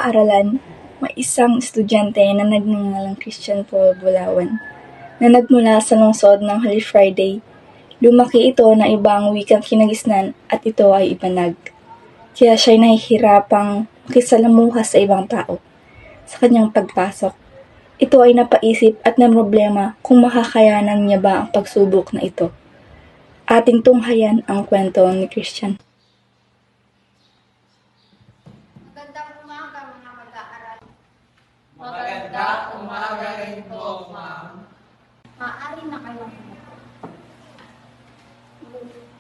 paaralan, may isang estudyante na nagngangalang Christian Paul Bulawan na nagmula sa lungsod ng Holy Friday. Lumaki ito na ibang wikang kinagisnan at ito ay ibanag. Kaya siya'y nahihirapang makisalamuha sa ibang tao. Sa kanyang pagpasok, ito ay napaisip at namroblema kung makakayanan niya ba ang pagsubok na ito. Ating tunghayan ang kwento ni Christian. Magandang umaga mga mag-aaral. Magandang umaga rin po, ma'am. Maaari na kayong umupo.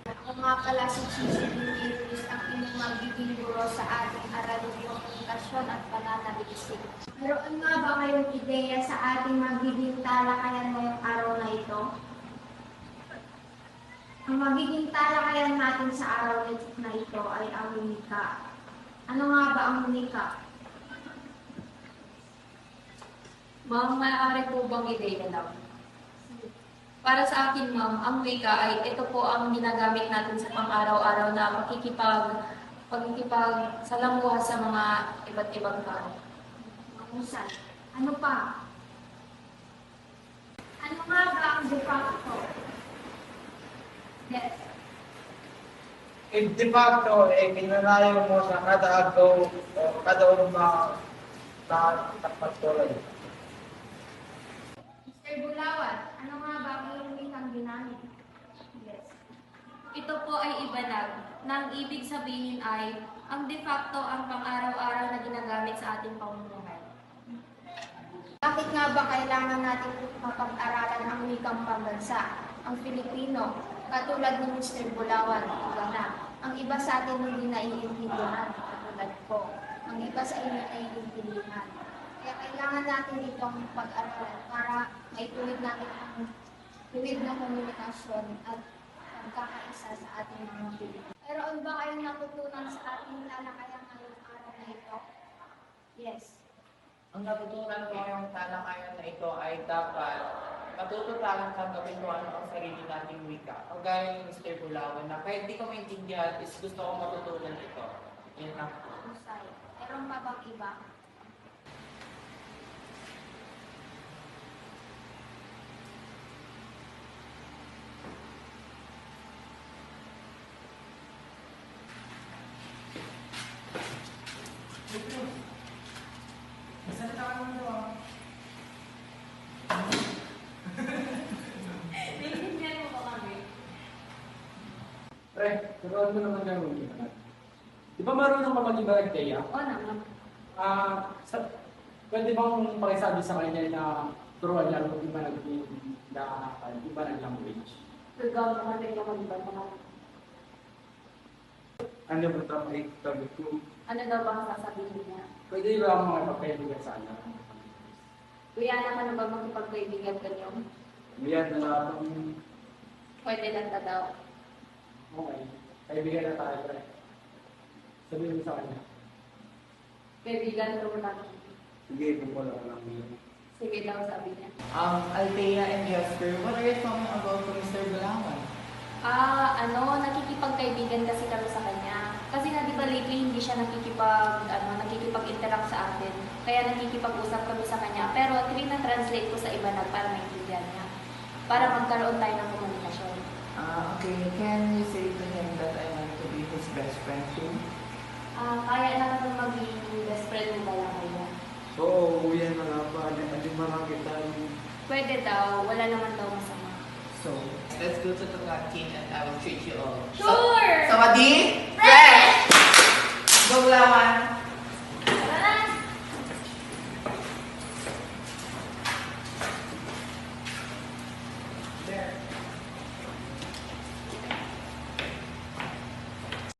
Ako nga pala si Chisi Diniris, ang inyong magiging guro sa ating aralin komunikasyon at pananaliksik. Meron nga ba kayong ideya sa ating magiging talakayan ngayong araw na ito? Ang magiging talakayan natin sa araw na ito ay ang unika. Ano nga ba ang unika? Ma'am, maaari po bang ideya lang? Para sa akin, ma'am, ang wika ay ito po ang ginagamit natin sa pang-araw-araw na pakikipag-salamuha sa mga iba't ibang tao. Mahusay. Ano pa? Ano nga ba ang de facto? Yes. De facto, kinalayo mo sa kada agaw o kada takpatuloy. Mr. Bulawan, ano nga ba ang iyong wikang ginamit? Yes. Ito po ay ibanag, na ang ibig sabihin ay ang de facto ang pang-araw-araw na ginagamit sa ating pamumuhay. Bakit nga ba kailangan natin mapag-aralan ang wikang pambansa, ang Filipino, katulad ni Mr. Bulawan, iba na. Ang iba sa atin hindi naiintindihan, katulad ko. Ang iba sa inyo naiintindihan. Kaya kailangan natin itong pag-aralan para maituwid natin ang tuwid na komunikasyon at pagkakaisa sa ating mga Pilipino. Meron ba kayong natutunan sa ating talakayan ngayong araw na ito? Yes. Ang natutunan ko ngayong talakayan na ito ay dapat matuto tayong tanggapin kung ano ang sarili nating wika. Ang gaya ni Mr. Bulawan na kahit di ko maintindihan is gusto ko matutunan ito. Yan lang. Husay. Meron pa bang iba? Naiintindihan mo ba kami? Pre, turuan mo naman yung wika. Di ba marunong ka mag-ibarag kaya? Oo naman. Pwede bang pakisabi sa kanya na turuan niya kung ibarag language? Gagawin naman rin naman iba naman. Ano ba ito ay tabi ko? Ano daw bang sasabihin niya? Pwede ba ang mga pagkaibigan sana? Kuya naman na ba makipagkaibigan ganyan? Yan na Pwede lang na daw. okay. Kaibigan na tayo, pre. Sabihin mo sa kanya. Kaibigan ko natin. Sige, wala ko lang yun. Sige daw, sabi niya. Althea and Jasper, what are you talking about to Mr. Bulawan? Nakikipagkaibigan kasi kami sa kanya. Kasi nga, di ba lately hindi siya nakikipag-interact sa atin. Kaya nakikipag-usap kami sa kanya. Pero translate ko sa iba na para maintindihan niya. Para magkaroon tayo ng komunikasyon. Okay. Can you say to him that I want to be his best friend too? Kaya naman maging best friend mo ba lang kaya? Oo, yan na nga ba? Hindi marami tayo. Pwede daw, wala naman daw masama. So, let's go to the canteen and I will treat you all. Sure! Sawadee? Fresh! Go, Bulawan!